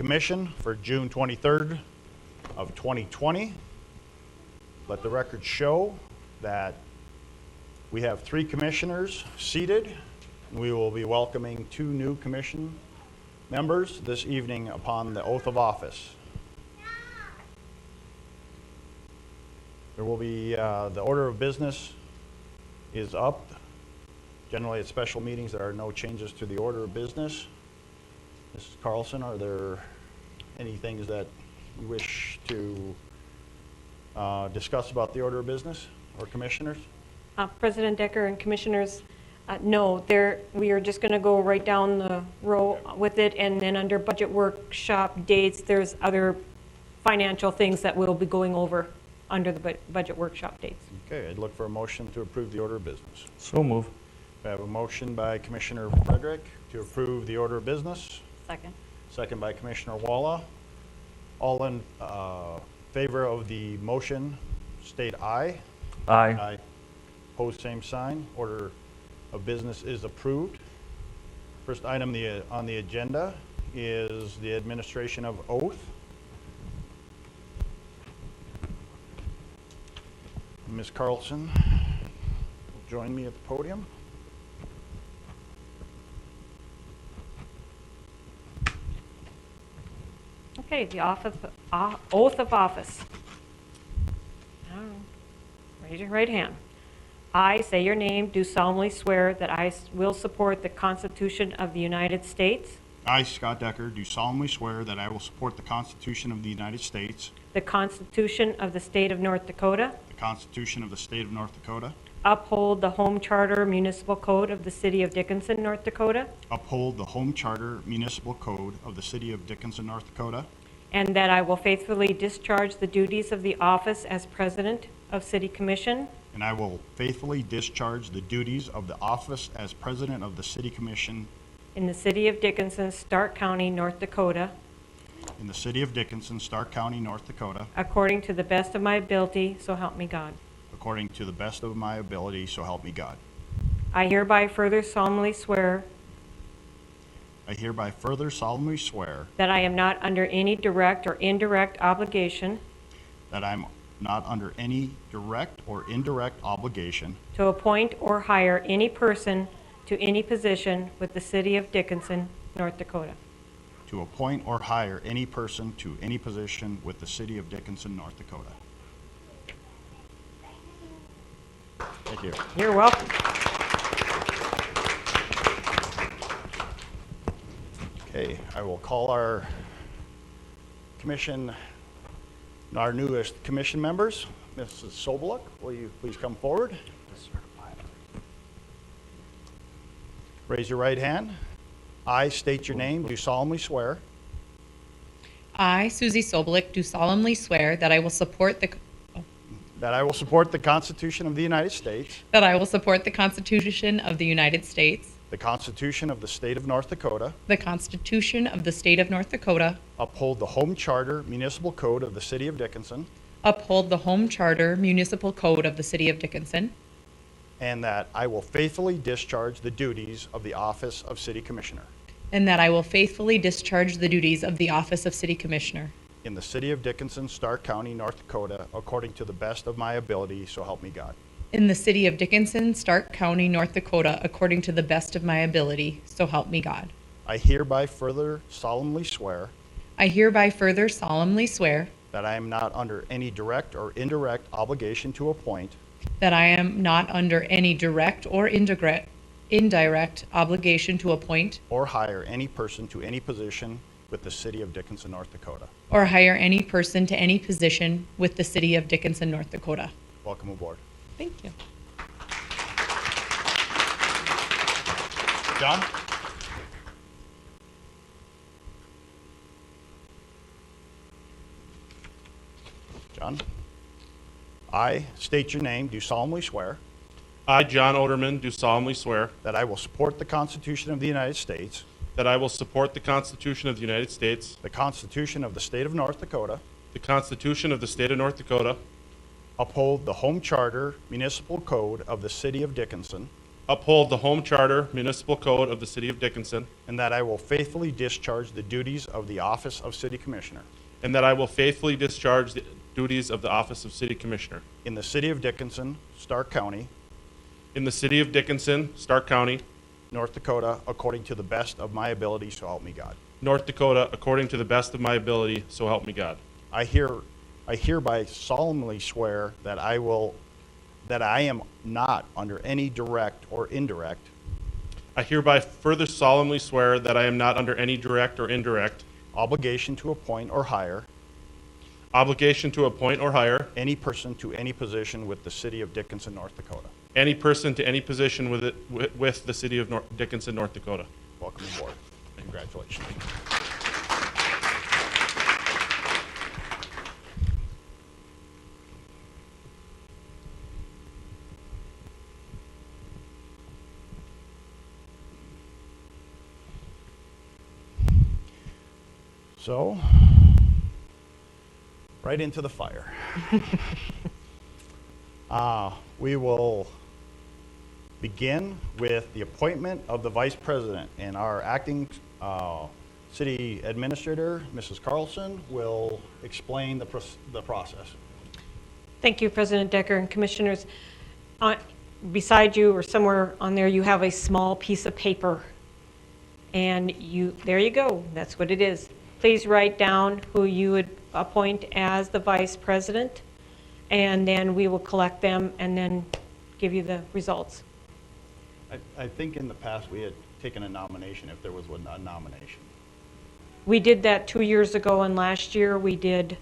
Commission for June 23rd of 2020. Let the record show that we have 3 commissioners seated. We will be welcoming 2 new commission members this evening upon the oath of office. There will be, the order of business is up. Generally at special meetings there are no changes to the order of business. Mrs. Carlson, are there any things that you wish to discuss about the order of business, or commissioners? President Decker and commissioners, no, we are just going to go right down the row with it, and then under budget workshop dates, there's other financial things that we'll be going over under the budget workshop dates. Okay, I'd look for a motion to approve the order of business. So move. We have a motion by Commissioner Frederick to approve the order of business. Second. Second by Commissioner Walla. All in favor of the motion state aye. Aye. Aye. Opposed, same sign. Order of business is approved. First item on the agenda is the administration of oath. Ms. Carlson will join me at the podium. Okay, the oath of office. Raise your right hand. I, say your name, do solemnly swear that I will support the Constitution of the United States, I, Scott Decker, do solemnly swear that I will support the Constitution of the United States, the Constitution of the State of North Dakota, the Constitution of the State of North Dakota, uphold the Home Charter Municipal Code of the City of Dickenson, North Dakota, uphold the Home Charter Municipal Code of the City of Dickenson, North Dakota, and that I will faithfully discharge the duties of the office as President of City Commission and I will faithfully discharge the duties of the office as President of the City Commission in the City of Dickenson, Stark County, North Dakota, in the City of Dickenson, Stark County, North Dakota, according to the best of my ability, so help me God. according to the best of my ability, so help me God. I hereby further solemnly swear I hereby further solemnly swear that I am not under any direct or indirect obligation that I'm not under any direct or indirect obligation to appoint or hire any person to any position with the City of Dickenson, North Dakota, to appoint or hire any person to any position with the City of Dickenson, North Dakota. Thank you. You're welcome. Okay, I will call our newest commission members. Mrs. Sobeluk, will you please come forward? Raise your right hand. I state your name, do solemnly swear I, Susie Sobolik, do solemnly swear that I will support the Constitution of the United States, the Constitution of the United States, the Constitution of the State of North Dakota, the Constitution of the State of North Dakota, uphold the Home Charter Municipal Code of the City of Dickenson, uphold the Home Charter Municipal Code of the City of Dickenson, and that I will faithfully discharge the duties of the office of City Commissioner and that I will faithfully discharge the duties of the office of City Commissioner in the City of Dickenson, Stark County, North Dakota, according to the best of my ability, so help me God. in the City of Dickenson, Stark County, North Dakota, according to the best of my ability, so help me God. I hereby further solemnly swear I hereby further solemnly swear that I am not under any direct or indirect obligation to appoint that I am not under any direct or indirect obligation to appoint or hire any person to any position with the City of Dickenson, North Dakota. or hire any person to any position with the City of Dickenson, North Dakota. Welcome aboard. Thank you. John? John? I state your name, do solemnly swear I, John Oderman, do solemnly swear that I will support the Constitution of the United States, that I will support the Constitution of the United States, the Constitution of the State of North Dakota, the Constitution of the State of North Dakota, uphold the Home Charter Municipal Code of the City of Dickenson, uphold the Home Charter Municipal Code of the City of Dickinson, and that I will faithfully discharge the duties of the office of City Commissioner and that I will faithfully discharge the duties of the office of City Commissioner in the City of Dickinson, Stark County, in the City of Dickinson, Stark County, North Dakota, according to the best of my ability, so help me God. North Dakota, according to the best of my ability, so help me God. I hereby solemnly swear that I am not under any direct or indirect I hereby further solemnly swear that I am not under any direct or indirect obligation to appoint or hire obligation to appoint or hire any person to any position with the City of Dickinson, North Dakota. any person to any position with the City of Dickinson, North Dakota. Welcome aboard. Congratulations. So, right into the fire. We will begin with the appointment of the vice president, and our acting city administrator, Mrs. Carlson, will explain the process. Thank you, President Decker and Commissioners. Beside you or somewhere on there, you have a small piece of paper. And there you go, that's what it is. Please write down who you would appoint as the vice president, and then we will collect them and then give you the results. I think in the past we had taken a nomination if there was a nomination. We did that 2 years ago, and last year we did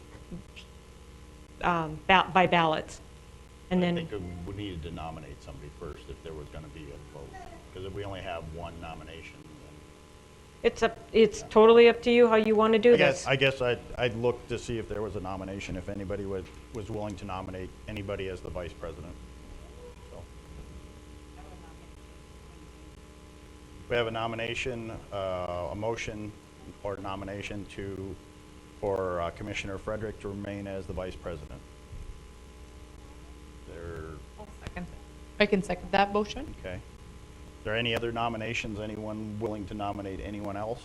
by ballots. And I then, think we needed to nominate somebody first if there was going to be a vote, because if we only have one nomination, then it's totally up to you how you want to do this. I guess I'd look to see if there was a nomination, if anybody was willing to nominate anybody as the vice president. So. We have a nomination, a motion or nomination for Commissioner Frederick to remain as the vice president. I can second that motion. Okay. Is there any other nominations? Anyone willing to nominate anyone else?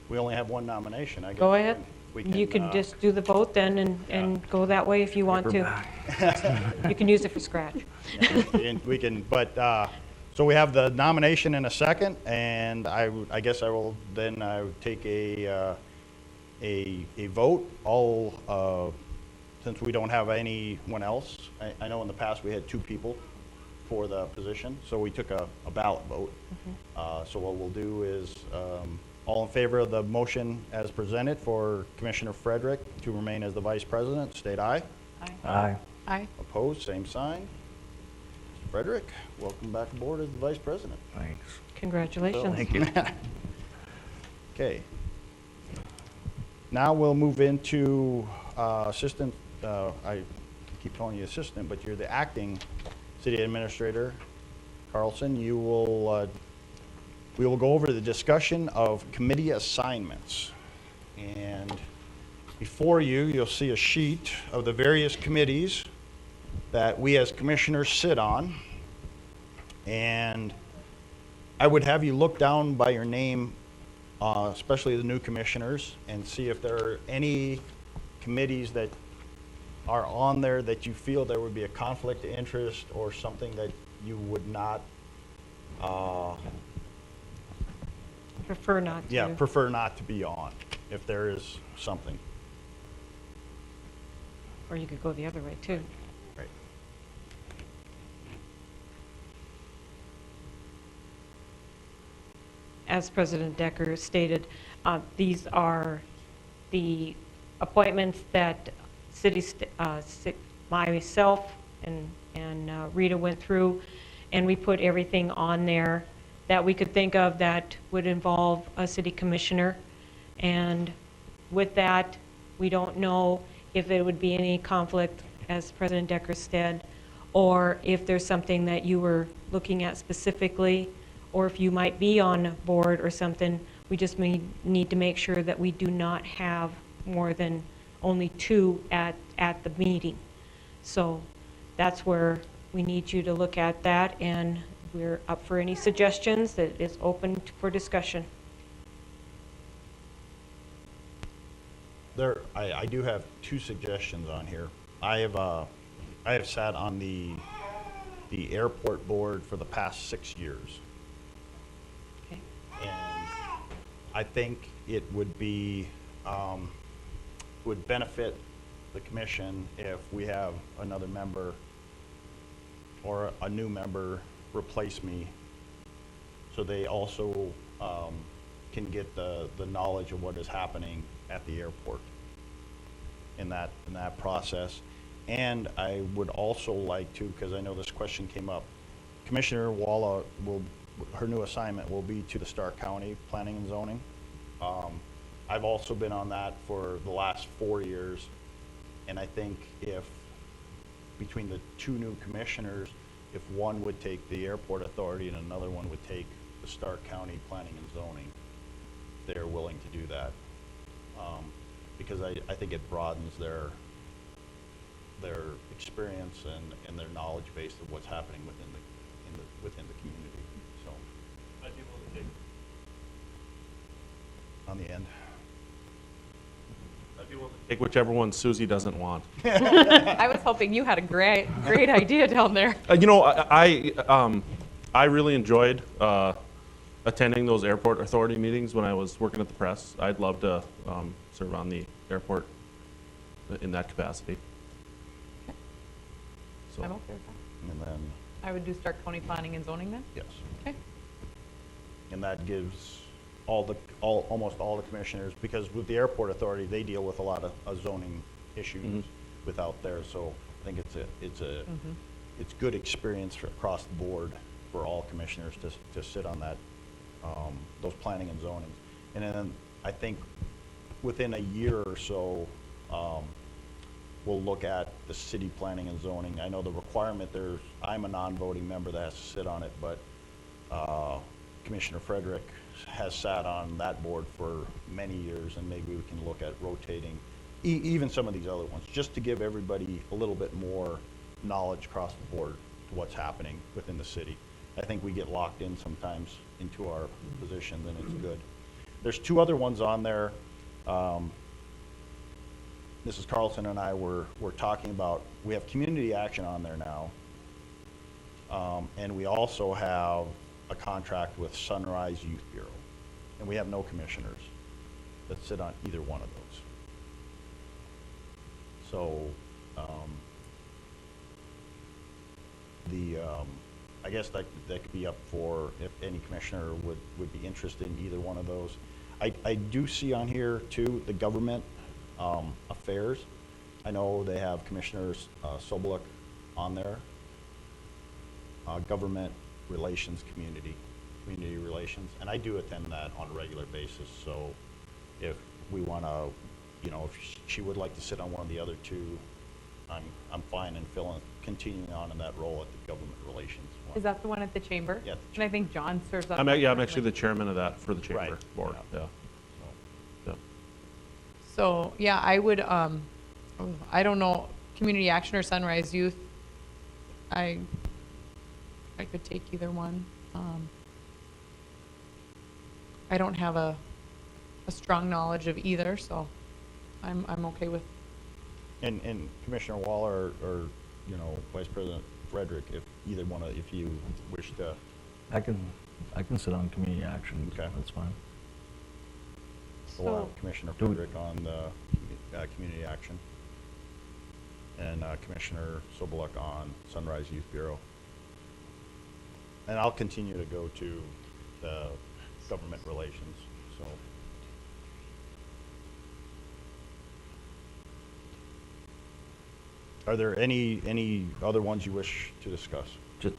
We only have one nomination. I guess Go ahead. we You can just do the vote then and go that way if you want to. You can use it for scratch. And we can, but, so we have the nomination in a second, and I guess I will then take a vote. Since we don't have anyone else, I know in the past we had 2 people for the position, so we took a ballot vote. So what we'll do is, all in favor of the motion as presented for Commissioner Frederick to remain as the vice president, state aye. Aye. Aye. Opposed, same sign. Frederick, welcome back aboard as the vice president. Thanks. Congratulations. Thank you. Okay. Now we'll move into assistant, I keep calling you assistant, but you're the acting city administrator. Carlson, we will go over the discussion of committee assignments. And before you'll see a sheet of the various committees that we as commissioners sit on. And I would have you look down by your name, especially the new commissioners, and see if there are any committees that are on there that you feel there would be a conflict of interest or something that you would not, Prefer not to. yeah, prefer not to be on, if there is something. Or you could go the other way too. Right. As President Decker stated, these are the appointments that myself and Rita went through, and we put everything on there that we could think of that would involve a city commissioner. And with that, we don't know if there would be any conflict, as President Decker said, or if there's something that you were looking at specifically, or if you might be on a board or something. We just need to make sure that we do not have more than only 2 at the meeting. So that's where we need you to look at that, and we're up for any suggestions. That is open for discussion. I do have two suggestions on here. I have sat on the airport board for the past 6 years. Okay. And I think it would be, would benefit the commission if we have another member or a new member replace me, so they also can get the knowledge of what is happening at the airport in that process. And I would also like to, because I know this question came up, Commissioner Walla her new assignment will be to the Stark County Planning and Zoning. I've also been on that for the last 4 years, and I think if, between the two new commissioners, if one would take the airport authority and another one would take the Stark County Planning and Zoning, they're willing to do that. Because I think it broadens their experience and their knowledge base of what's happening within the community. So I'd be willing to take. on the end. I'd be willing to take whichever one Susie doesn't want. I was hoping you had a great idea down there. You know, I really enjoyed attending those airport authority meetings when I was working at the press. I'd love to serve on the airport in that capacity. So, I'm okay with that. And then, I would do Stark County Planning and Zoning then? yes. Okay. And that gives almost all the commissioners, because with the airport authority, they deal with a lot of zoning issues without there. So I think it's good experience across the board for all commissioners to sit on that, those planning and zoning. And then I think within a year or so, we'll look at the city planning and zoning. I know the requirement I'm a non-voting member that has to sit on it, but Commissioner Frederick has sat on that board for many years, and maybe we can look at rotating even some of these other ones, just to give everybody a little bit more knowledge across the board to what's happening within the city. I think we get locked in sometimes into our positions, and it's good. There's two other ones on there. Mrs. Carlson and I were talking about, we have community action on there now. And we also have a contract with Sunrise Youth Bureau. And we have no commissioners that sit on either one of those. So, I guess that could be up for if any commissioner would be interested in either one of those. I do see on here too, the government affairs. I know they have Commissioners Sobeluk on there. Government relations, community relations, and I do attend that on a regular basis. So if we want to, if she would like to sit on one of the other two, I'm fine in continuing on in that role at the government relations one. Is that the one at the chamber? Yeah. And I think John serves on. I'm that actually currently. the chairman of that for the chamber Right. board. Yeah. Yeah. Yeah. So, yeah, I would, I don't know, Community Action or Sunrise Youth, I could take either one. I don't have a strong knowledge of either, so I'm okay with. And Commissioner Waller or Vice President Frederick, if either one if you wish to. I can sit on community action. Okay. That's fine. We'll have Commissioner Do we- Frederick on the community action, and Commissioner Sobeluk on Sunrise Youth Bureau. And I'll continue to go to the government relations, so. Are there any other ones you wish to discuss?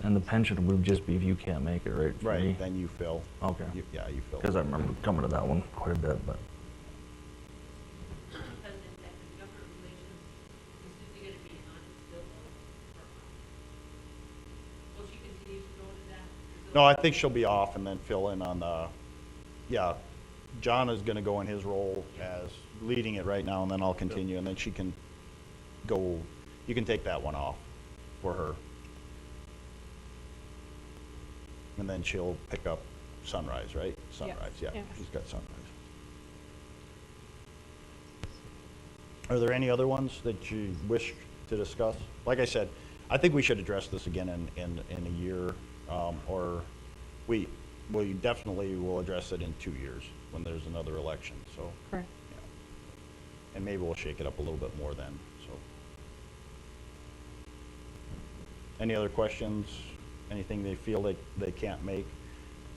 And the pension would just be if you can't make it, right? for me? Right, then you fill. Okay. Yeah, you fill. Because I remember coming to that one quite a bit, but. President, that the government relations, is Susie going to be on still though? Will she continue to go to that? No, I think she'll be off and then fill in on John is gonna go in his role as leading it right now, and then I'll continue, and then she can go you can take that one off for her. And then she'll pick up Sunrise, right? Sunrise, yeah, Yeah. she's got Sunrise. Are there any other ones that you wish to discuss? Like I said, I think we should address this again in a year, or we definitely will address it in 2 years when there's another election, so. Correct. Yeah. And maybe we'll shake it up a little bit more then, so. Any other questions? Anything they feel they can't make?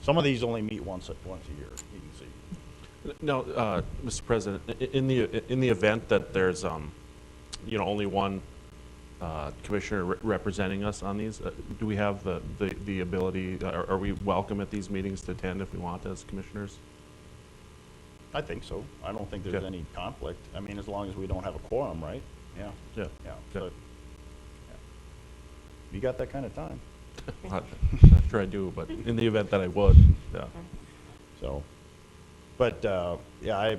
Some of these only meet once a year, you can see. No, Mr. President, in the event that there's, only one commissioner representing us on these, do we have the ability, are we welcome at these meetings to attend if we want as commissioners? I think so. I don't think there's Okay. any conflict. I mean, as long as we don't have a quorum, right? Yeah. Yeah. Yeah. Okay. So, yeah. You got that kind of time. Not sure I do, but in the event that I would, yeah. So, but, yeah,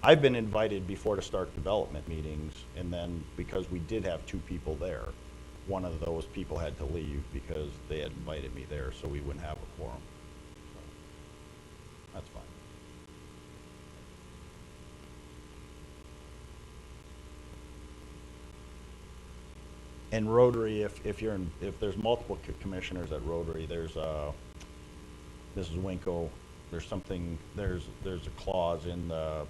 I've been invited before to start development meetings, and then because we did have 2 people there, one of those people had to leave because they had invited me there, so we wouldn't have a quorum. So, that's fine. And Rotary, if there's multiple commissioners at Rotary, there's Mrs. Winko, there's something, there's a clause in the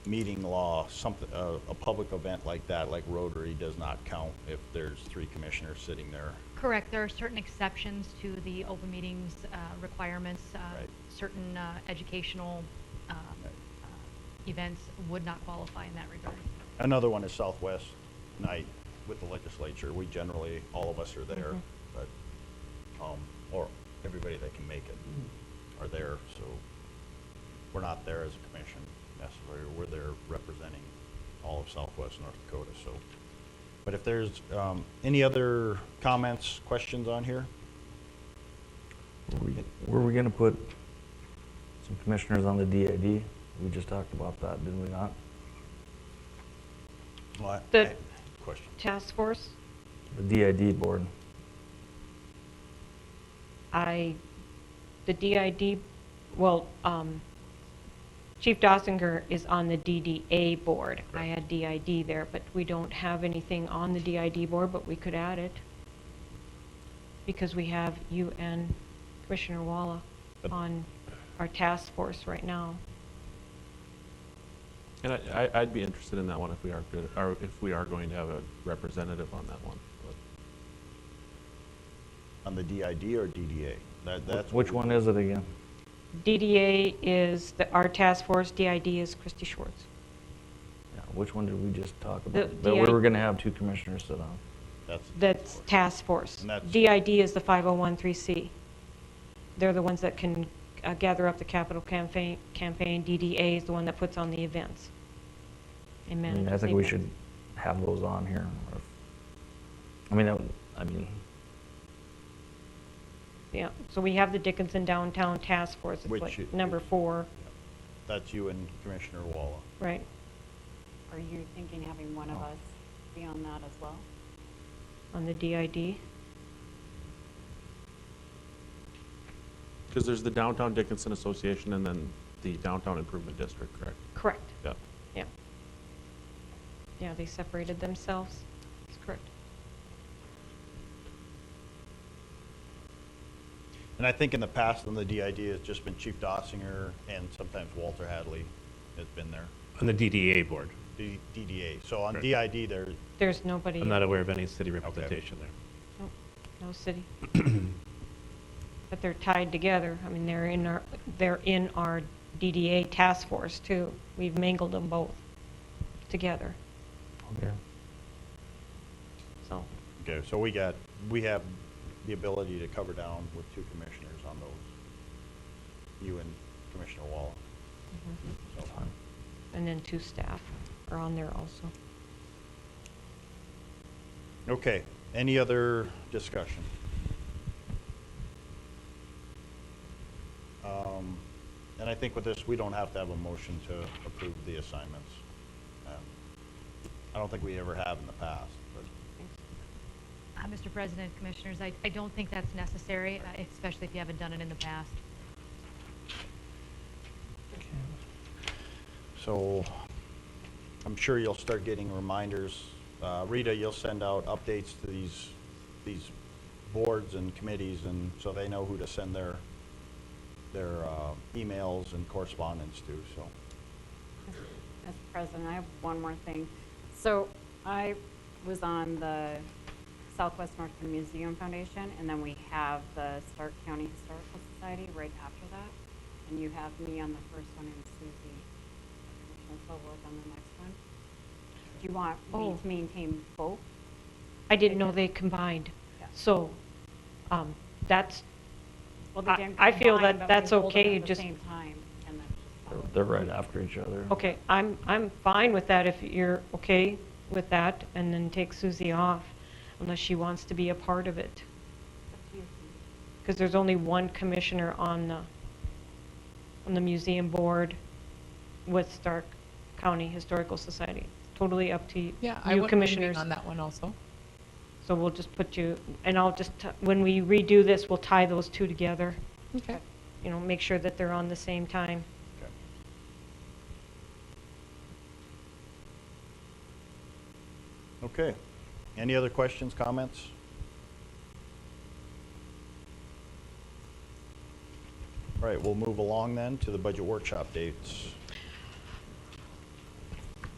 meeting law, something, a public event like that, like Rotary, does not count if there's 3 commissioners sitting there. Correct. There are certain exceptions to the open meetings requirements. Right. Certain educational events would not qualify in that regard. Another one is Southwest Night with the legislature. We generally, all of us are there, but, or everybody that can make it are there, so we're not there as a commission necessarily. We're there representing all of Southwest North Dakota, so. But if there's any other comments, questions on here? Were we gonna put some commissioners on the DID? We just talked about that, didn't we not? Well, The- question. Task force, The DID board. the DID, well, Chief Dossinger is on the DDA board. I had DID there, but we don't have anything on the DID board, but we could add it. Because we have you and Commissioner Walla But- on our task force right now. And I'd be interested in that one if we are good, or if we are going to have a representative on that one. But On the DID or DDA? That's Which one is it again? DDA is our task force, DID is Christy Schwartz. Yeah, which one did we just talk The about? That we DI were gonna have 2 commissioners sit on. That's task force. And that's- DID is the 501(c). They're the ones that can gather up the capital campaign. DDA is the one that puts on the events. And I mean, manages I think the we events. should have those on here. I mean, Yeah, so we have the Dickenson Downtown Task Force, it's Which like you- number 4, That's you and Commissioner Walla. right? Are you thinking having one of us be on that as well? On the DID. because there's the Downtown Dickenson Association and then the Downtown Improvement District, correct? Correct, Yeah. yeah. Yeah, they separated themselves, that's correct. And I think in the past on the DID, it's just been Chief Dossinger and sometimes Walter Hadley has been there. On the DDA board. DDA. So on Right. DID, there, There's nobody. I'm not aware of any city representation there. Nope, no city. But they're tied together. I mean, they're in our DDA task force too. We've mingled them both together, okay. so. okay, so we have the ability to cover down with 2 commissioners on those. You and Commissioner Walla. So, Fine. And then 2 staff are on there also. okay, any other discussion? And I think with this, we don't have to have a motion to approve the assignments. I don't think we ever have in the past, but Mr. President, Commissioners, I don't think that's necessary, especially if you haven't done it in the past. so I'm sure you'll start getting reminders. Rita, you'll send out updates to these boards and committees, and so they know who to send their emails and correspondence to, so. Mr. President, I have one more thing. So I was on the Southwest Northern Museum Foundation, and then we have the Stark County Historical Society right after that. And you have me on the first one and Susie, Commissioner Sobel on the next one. Do you want me to maintain both? I didn't know they combined. Yeah. So, that's, Well, they didn't I feel combine, that but that's we hold okay, them you at the just, same time, and that's just fine. They're right after each other. okay, I'm fine with that if you're okay with that, and then take Susie off, unless she wants to be a part of it. Up to you. Because there's only one commissioner on the museum board with Stark County Historical Society. Totally up to Yeah, I you wouldn't mind being commissioners. on that one also. So we'll just put you, and I'll just, when we redo this, we'll tie those two together. Okay. You know, make sure that they're on the same time. Okay. Any other questions, comments? All right, we'll move along then to the budget workshop dates.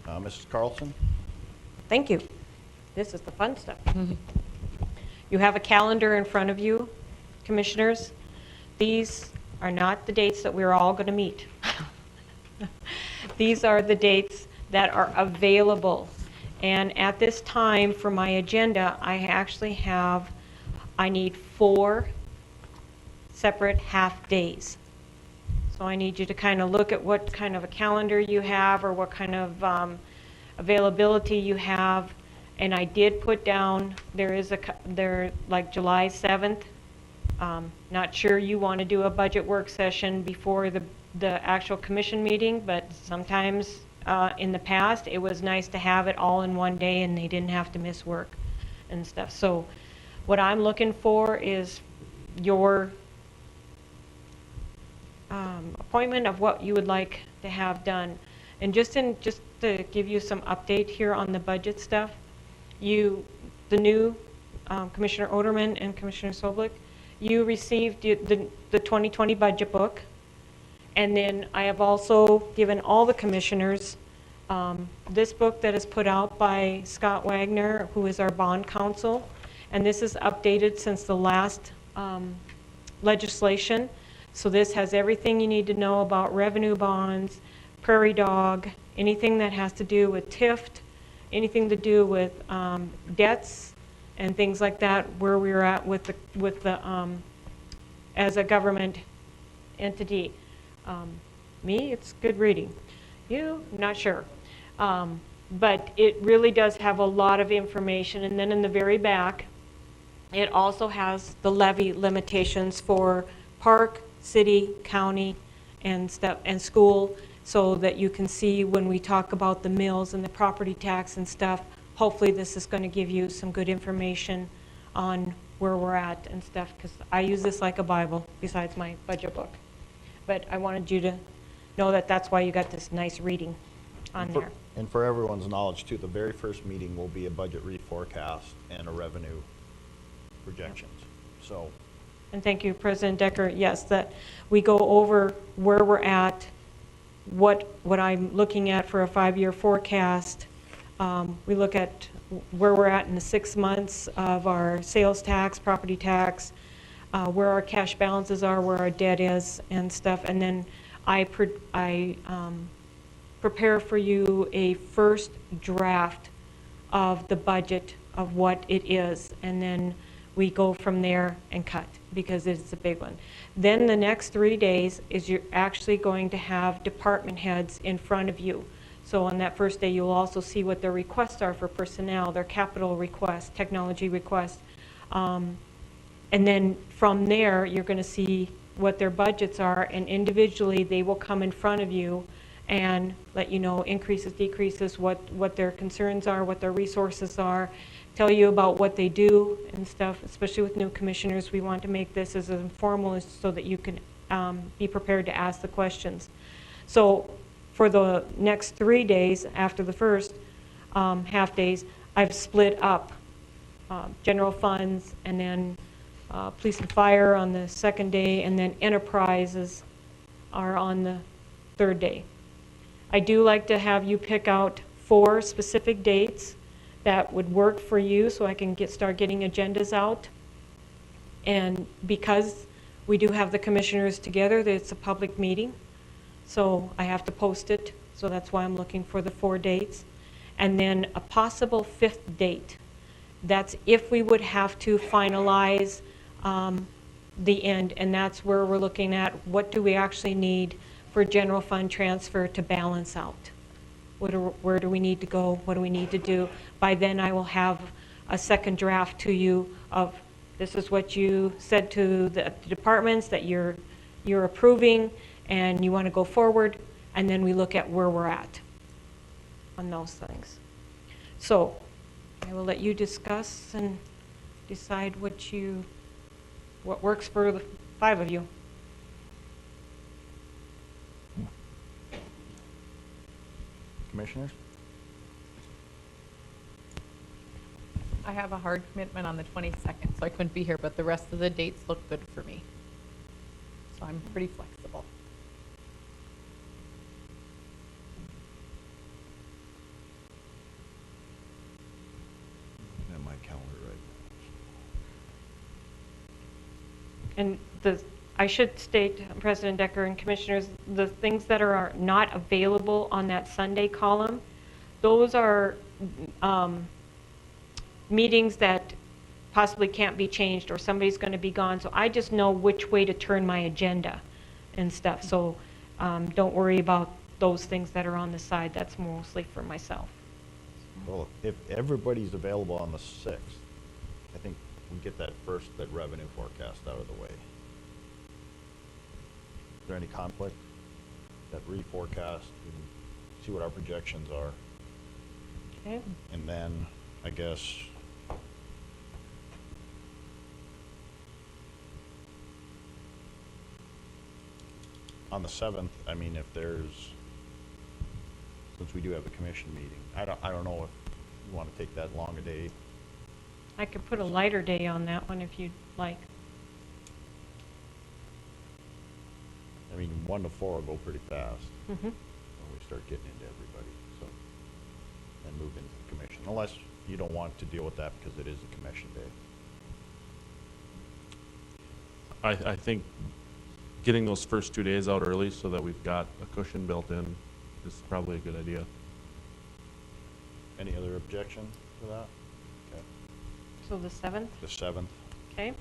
Mrs. Carlson? Thank you. This is the fun stuff. You have a calendar in front of you, commissioners. These are not the dates that we're all going to meet. These are the dates that are available. And at this time for my agenda, I need 4 separate half days. So I need you to kind of look at what kind of a calendar you have or what kind of availability you have. And I did put down, like July 7th. Not sure you want to do a budget work session before the actual commission meeting, but sometimes in the past, it was nice to have it all in one day and they didn't have to miss work and stuff. So what I'm looking for is your appointment of what you would like to have done. And just to give you some update here on the budget stuff, the new Commissioner Oderman and Commissioner Soblick, you received the 2020 budget book. And then I have also given all the commissioners this book that is put out by Scott Wagner, who is our bond counsel. And this is updated since the last legislation. So this has everything you need to know about revenue bonds, prairie dog, anything that has to do with TIFT, anything to do with debts and things like that, where we're at with the as a government entity. Me, it's good reading. You, not sure. But it really does have a lot of information. And then in the very back, it also has the levy limitations for park, city, county, and stuff, and school, so that you can see when we talk about the mills and the property tax and stuff. Hopefully this is going to give you some good information on where we're at and stuff, because I use this like a Bible besides my budget book. But I wanted you to know that that's why you got this nice reading on there. And for everyone's knowledge too, the very first meeting will be a budget reforecast and a revenue projections. So. And thank you, President Decker. Yes, that we go over where we're at, what I'm looking at for a 5-year forecast. We look at where we're at in the 6 months of our sales tax, property tax, where our cash balances are, where our debt is and stuff. And then I prepare for you a first draft of the budget of what it is. And then we go from there and cut, because it's a big one. Then the next 3 days is you're actually going to have department heads in front of you. So on that first day, you'll also see what their requests are for personnel, their capital requests, technology requests. And then from there, you're going to see what their budgets are, and individually, they will come in front of you and let you know increases, decreases, what their concerns are, what their resources are, tell you about what they do and stuff, especially with new commissioners. We want to make this as informal so that you can be prepared to ask the questions. So for the next 3 days after the first half days, I've split up general funds and then police and fire on the second day, and then enterprises are on the third day. I do like to have you pick out 4 specific dates that would work for you so I can start getting agendas out. And because we do have the commissioners together, it's a public meeting, so I have to post it, so that's why I'm looking for the 4 dates. And then a possible 5th date. That's if we would have to finalize the end, and that's where we're looking at what do we actually need for general fund transfer to balance out. Where do we need to go? What do we need to do? By then I will have a second draft to you of this is what you said to the departments that you're approving and you want to go forward, and then we look at where we're at on those things. So I will let you discuss and decide what works for the 5 of you. Commissioners? I have a hard commitment on the 22nd, so I couldn't be here, but the rest of the dates look good for me. So I'm pretty flexible. In my calendar right And I should state, President Decker and Commissioners, the things that are not available on that Sunday column, those are meetings that possibly can't be changed or somebody's going to be gone. So I just know which way to turn my agenda and stuff. So don't worry about those things that are on the side. That's mostly for myself. Well, if everybody's available on the 6th, I think we get that revenue forecast out of the way. Is there any conflict? That reforecast and see what our projections are. Okay. And then, I guess, on the 7th, I mean, if there's, since we do have a commission meeting, I don't know if you want to take that long a day. I could put a lighter day on that one if you'd like. I mean, 1 to 4 will go pretty fast Mhm. when we start getting into everybody, so, and move into the commission, unless you don't want to deal with that because it is a commission day. I think getting those first 2 days out early so that we've got a cushion built in is probably a good idea. Any other objection to that? Okay, So the 7th, the 7th. okay?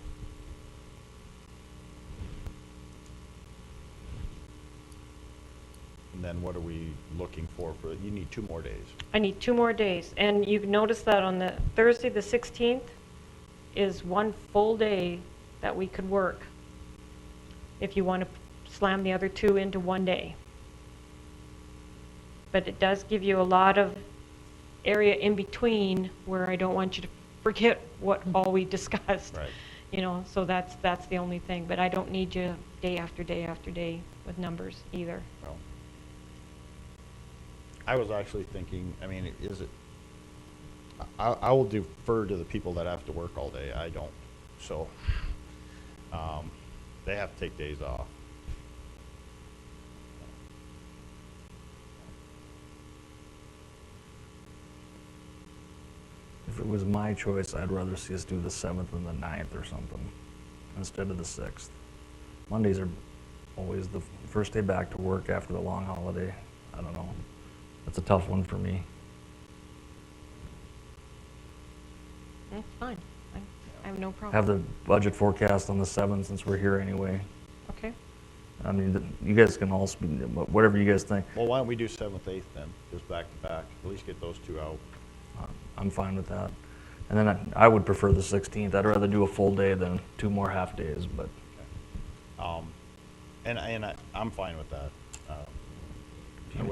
And then what are we looking for, you need 2 more days. I need 2 more days. And you notice that on the Thursday, the 16th, is 1 full day that we could work if you want to slam the other 2 into 1 day. But it does give you a lot of area in between where I don't want you to forget what all we discussed. Right. You know, so that's the only thing. But I don't need you day after day after day with numbers either. Well, I was actually thinking, I mean, is it, I will defer to the people that have to work all day. I don't. So, they have to take days off. If it was my choice, I'd rather see us do the 7th and the 9th or something instead of the 6th. Mondays are always the first day back to work after the long holiday. I don't know. That's a tough one for me. That's fine. I have no problem. Have the budget forecast on the 7th since we're here anyway. Okay. I mean, you guys can all speak, whatever you guys think. Well, why don't we do 7th, 8th then, just back to back, at least get those 2 out. I'm fine with that. And then I would prefer the 16th. I'd rather do a full day than 2 more half days, but And I'm fine with that. I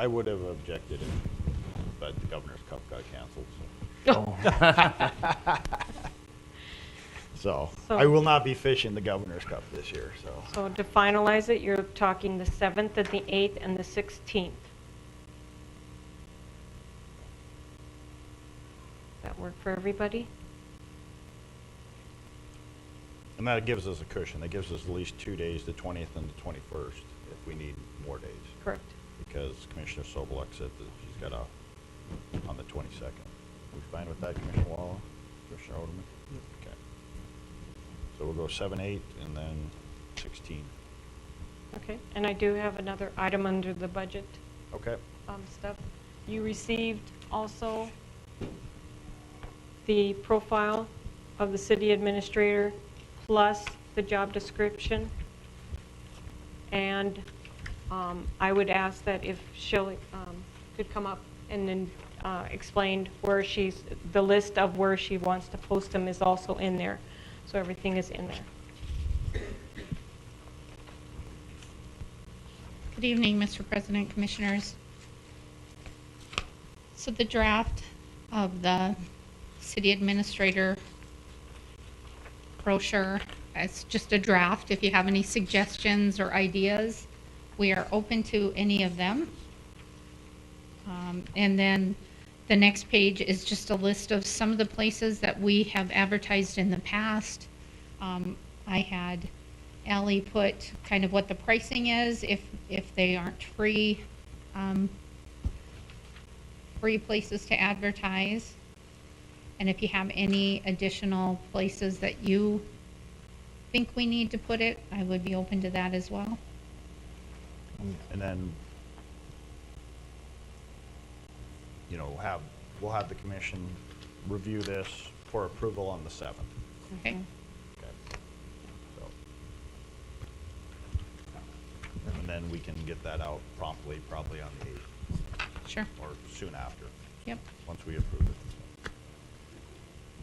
would have objected but the Governor's Cup got canceled, so. So- I will not be fishing the Governor's Cup this year, so. So to finalize it, you're talking the 7th and the 8th and the 16th. That work for everybody? And that gives us a cushion. That gives us at least 2 days, the 20th and the 21st, if we need more days. Correct. Because Commissioner Sobeluk said that she's got off on the 22nd. We fine with that, Commissioner Walla? Commissioner Oderman? Okay. So we'll go 7, 8, and then 16. Okay, and I do have another item under the budget Okay. stuff. You received also the profile of the city administrator plus the job description. And I would ask that if Shelley could come up and then explain where the list of where she wants to post them is also in there. So everything is in there. Good evening, Mr. President, Commissioners. So the draft of the city administrator brochure, it's just a draft. If you have any suggestions or ideas, we are open to any of them. And then the next page is just a list of some of the places that we have advertised in the past. I had Ally put kind of what the pricing is if they aren't free places to advertise. And if you have any additional places that you think we need to put it, I would be open to that as well. And then, we'll have the commission review this for approval on the 7th. Okay? Okay. So. And then we can get that out promptly, probably on the 8th, Sure. or soon after, Yep. once we approve it.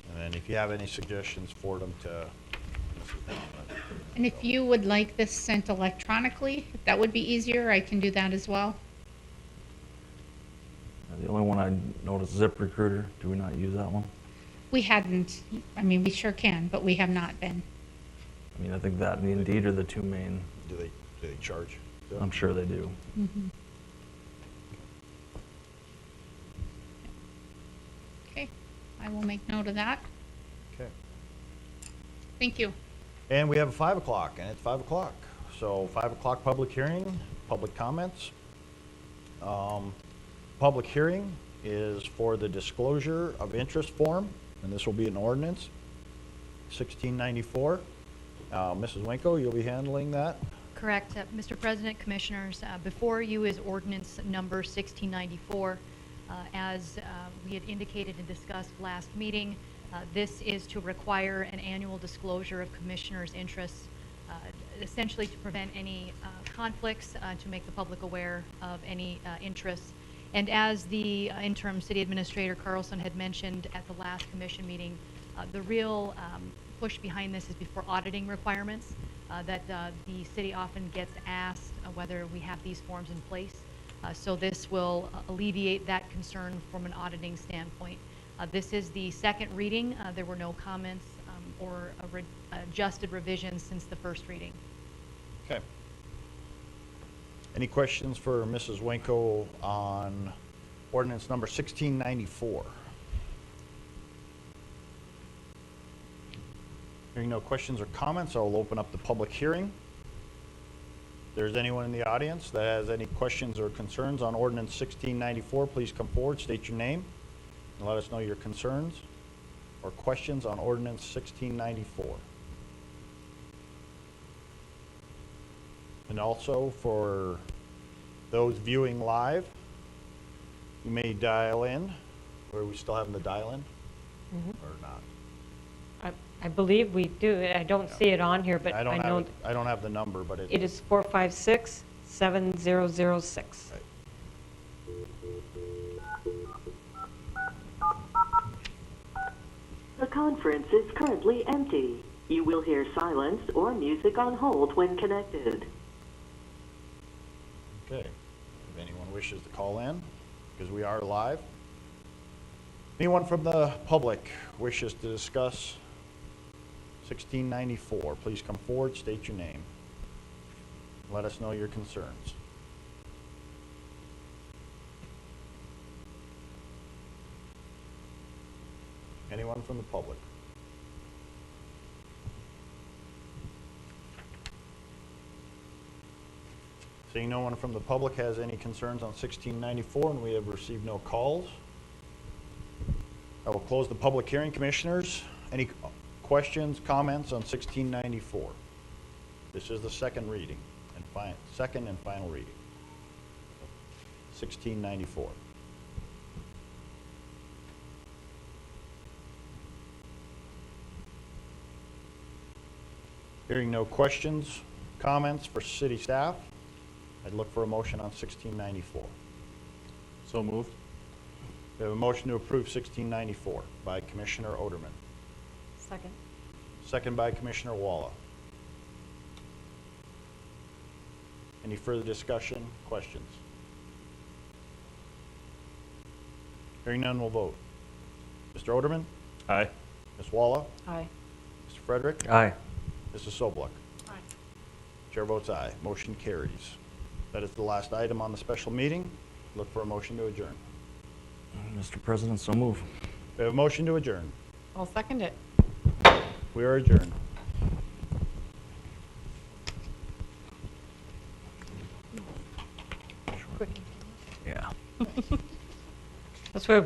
And then if you have any suggestions, forward them to Mrs. Newman. And if you would like this sent electronically, if that would be easier, I can do that as well. The only one I noticed, ZipRecruiter. Do we not use that one? We hadn't, I mean, we sure can, but we have not been. I mean, I think that and Indeed are the two main. Do they charge? I'm sure they do. Okay, I will make note of that. Okay. Thank you. And we have a 5 o'clock, and it's 5 o'clock. So 5 o'clock public hearing, public comments. Public hearing is for the disclosure of interest form, and this will be an ordinance, 1694. Mrs. Winko, you'll be handling that? Correct. Mr. President, Commissioners, before you is ordinance number 1694. As we had indicated and discussed last meeting, this is to require an annual disclosure of commissioners' interests, essentially to prevent any conflicts, to make the public aware of any interests. And as the interim city administrator Carlson had mentioned at the last commission meeting, the real push behind this is before auditing requirements, that the city often gets asked whether we have these forms in place. So this will alleviate that concern from an auditing standpoint. This is the second reading. There were no comments or adjusted revisions since the first reading. Okay. Any questions for Mrs. Winko on ordinance number 1694? Hearing no questions or comments, I'll open up the public hearing. If there's anyone in the audience that has any questions or concerns on ordinance 1694, please come forward, state your name, and let us know your concerns or questions on ordinance 1694. And also for those viewing live, you may dial in. Are we still having the dial in or not? I believe we do. I don't see it on here, but I I don't know have I don't have the number, but it is 456-7006. Right. The conference is currently empty. You will hear silence or music on hold when connected. Okay. if anyone wishes to call in, because we are live. Anyone from the public wishes to discuss 1694, please come forward, state your name. Let us know your concerns. Anyone from the public? Seeing no one from the public has any concerns on 1694 and we have received no calls, I will close the public hearing. Commissioners, any questions, comments on 1694? This is the second reading and second and final reading. 1694. Hearing no questions, comments for city staff, I'd look for a motion on 1694. So moved. We have a motion to approve 1694 by Commissioner Oderman, Second. second by Commissioner Walla. Any further discussion, questions? Hearing none, we'll vote. Mr. Oderman? Aye. Ms. Walla? Aye. Mr. Frederick? Aye. Mrs. Sobluck? Aye. Chair votes aye. Motion carries. That is the last item on the special meeting. Look for a motion to adjourn. Mr. President, so move. We have a motion to adjourn. I'll second it. We are adjourned. Yeah. That's why